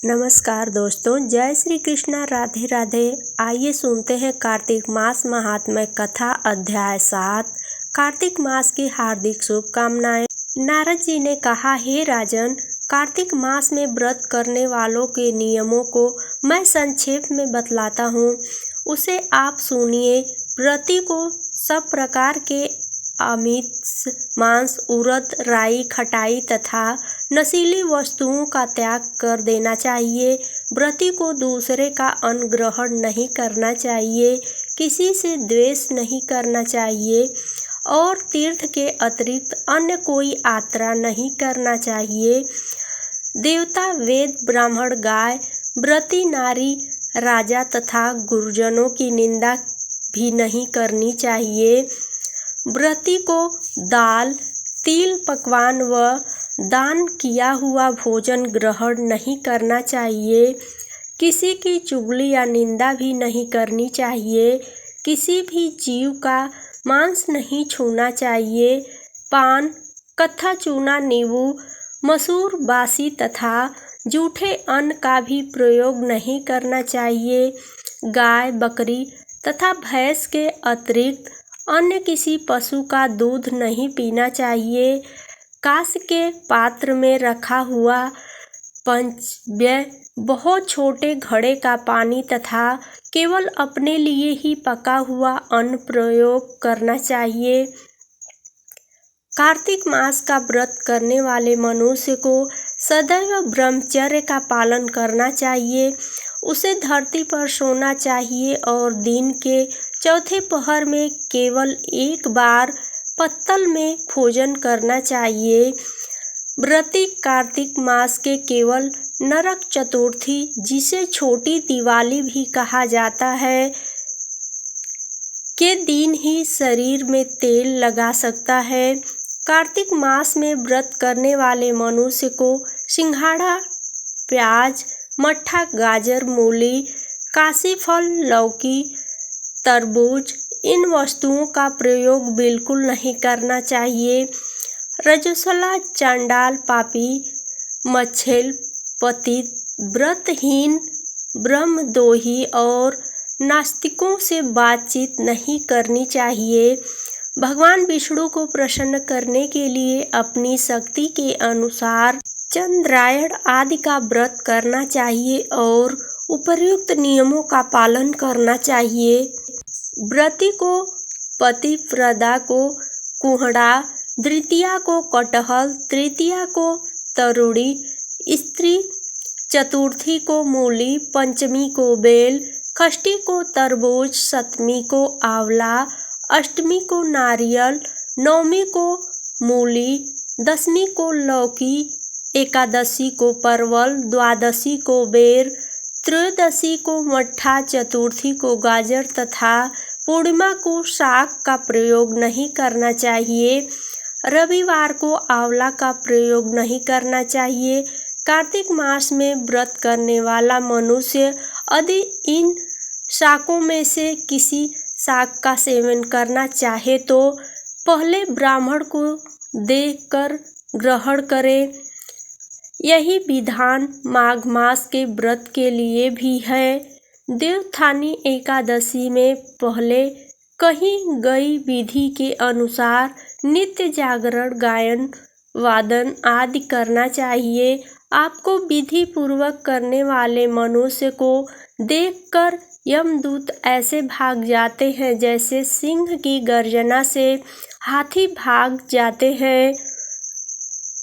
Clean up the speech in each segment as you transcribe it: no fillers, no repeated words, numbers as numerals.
नमस्कार दोस्तों, जय श्री कृष्णा, राधे राधे। आइए सुनते हैं कार्तिक मास महात्म्य कथा अध्याय 7। कार्तिक मास की हार्दिक शुभकामनाएं। नारद जी ने कहा, हे राजन, कार्तिक मास में व्रत करने वालों के नियमों को मैं संक्षेप में बतलाता हूँ, उसे आप सुनिए। व्रती को सब प्रकार के आमिष, मांस, उड़द, राई, खटाई तथा नशीली वस्तुओं का त्याग कर देना चाहिए। व्रती को दूसरे का अन्न ग्रहण नहीं करना चाहिए, किसी से द्वेष नहीं करना चाहिए और तीर्थ के अतिरिक्त अन्य कोई यात्रा नहीं करना चाहिए। देवता, वेद, ब्राह्मण, गाय, व्रती नारी, राजा तथा गुरुजनों की निंदा भी नहीं करनी चाहिए। व्रती को दाल, तिल, पकवान व दान किया हुआ भोजन ग्रहण नहीं करना चाहिए। किसी की चुगली या निंदा भी नहीं करनी चाहिए। किसी भी जीव का मांस नहीं छूना चाहिए। पान, कत्था, चूना, नींबू, मसूर, बासी तथा जूठे अन्न का भी प्रयोग नहीं करना चाहिए। गाय, बकरी तथा भैंस के अतिरिक्त अन्य किसी पशु का दूध नहीं पीना चाहिए। कांच के पात्र में रखा हुआ पंचव्य, बहुत छोटे घड़े का पानी तथा केवल अपने लिए ही पका हुआ अन्न प्रयोग करना चाहिए। कार्तिक मास का व्रत करने वाले मनुष्य को सदैव ब्रह्मचर्य का पालन करना चाहिए। उसे धरती पर सोना चाहिए और दिन के चौथे पहर में केवल एक बार पत्तल में भोजन करना चाहिए। व्रती कार्तिक मास के केवल नरक चतुर्थी, जिसे छोटी दिवाली भी कहा जाता है, के दिन ही शरीर में तेल लगा सकता है। कार्तिक मास में व्रत करने वाले मनुष्य को सिंघाड़ा, प्याज, मट्ठा, गाजर, मूली, काशी फल, लौकी, तरबूज, इन वस्तुओं का प्रयोग बिल्कुल नहीं करना चाहिए। रजस्वला, चांडाल, पापी, मच्छर, पतित, व्रतहीन, ब्रह्मद्रोही और नास्तिकों से बातचीत नहीं करनी चाहिए। भगवान विष्णु को प्रसन्न करने के लिए अपनी शक्ति के अनुसार चंद्रायण आदि का व्रत करना चाहिए और उपर्युक्त नियमों का पालन करना चाहिए। व्रती को पतिव्रता को कुहड़ा, द्वितीया को कटहल, तृतीया को तरुड़ी, स्त्री, चतुर्थी को मूली, पंचमी को बेल, षष्ठी को तरबूज, सप्तमी को आंवला, अष्टमी को नारियल, नवमी को मूली, दशमी को लौकी, एकादशी को परवल, द्वादशी को बेर, त्रयोदशी को मट्ठा, चतुर्थी को गाजर तथा पूर्णिमा को साग का प्रयोग नहीं करना चाहिए। रविवार को आंवला का प्रयोग नहीं करना चाहिए। कार्तिक मास में व्रत करने वाला मनुष्य यदि इन शाकों में से किसी शाक का सेवन करना चाहे तो पहले ब्राह्मण को देकर ग्रहण करे। यही विधान माघ मास के व्रत के लिए भी है। देवोत्थानी एकादशी में पहले कही गई विधि के अनुसार नित्य जागरण, गायन, वादन आदि करना चाहिए। आपको विधि पूर्वक करने वाले मनुष्य को देखकर यमदूत ऐसे भाग जाते हैं जैसे सिंह की गर्जना से हाथी भाग जाते हैं।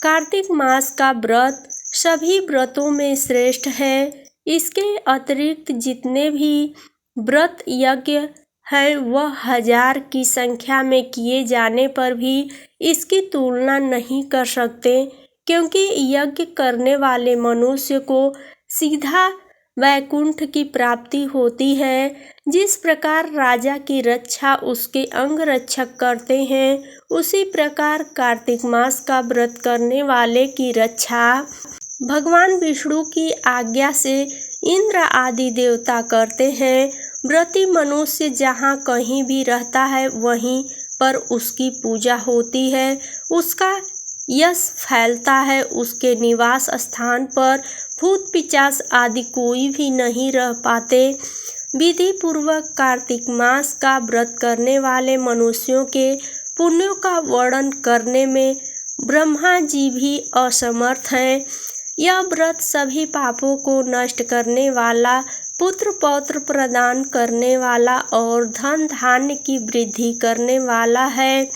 कार्तिक मास का व्रत सभी व्रतों में श्रेष्ठ है। इसके अतिरिक्त जितने भी व्रत यज्ञ है वह 1000 की संख्या में किए जाने पर भी इसकी तुलना नहीं कर सकते, क्योंकि यज्ञ करने वाले मनुष्य को सीधा वैकुंठ की प्राप्ति होती है। जिस प्रकार राजा की रक्षा उसके अंग रक्षक करते हैं, उसी प्रकार कार्तिक मास का व्रत करने वाले की रक्षा भगवान विष्णु की आज्ञा से इंद्र आदि देवता करते हैं। व्रती मनुष्य जहाँ कहीं भी रहता है वहीं पर उसकी पूजा होती है, उसका यश फैलता है। उसके निवास स्थान पर भूत पिशाच आदि कोई भी नहीं रह पाते। विधि पूर्वक कार्तिक मास का व्रत करने वाले मनुष्यों के पुण्यों का वर्णन करने में ब्रह्मा जी भी असमर्थ हैं। यह व्रत सभी पापों को नष्ट करने वाला, पुत्र पौत्र प्रदान करने वाला और धन धान्य की वृद्धि करने वाला है।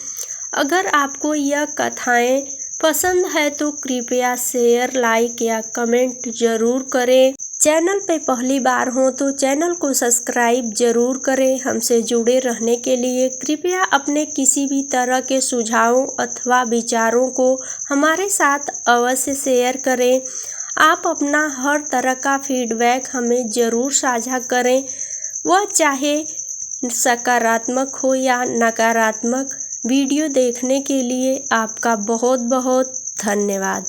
अगर आपको यह कथाएं पसंद है तो कृपया शेयर, लाइक या कमेंट जरूर करें। चैनल पे पहली बार हो तो चैनल को सब्सक्राइब जरूर करें। हमसे जुड़े रहने के लिए कृपया अपने किसी भी तरह के सुझावों अथवा विचारों को हमारे साथ अवश्य शेयर करें। आप अपना हर तरह का फीडबैक हमें ज़रूर साझा करें, वह चाहे सकारात्मक हो या नकारात्मक। वीडियो देखने के लिए आपका बहुत बहुत धन्यवाद।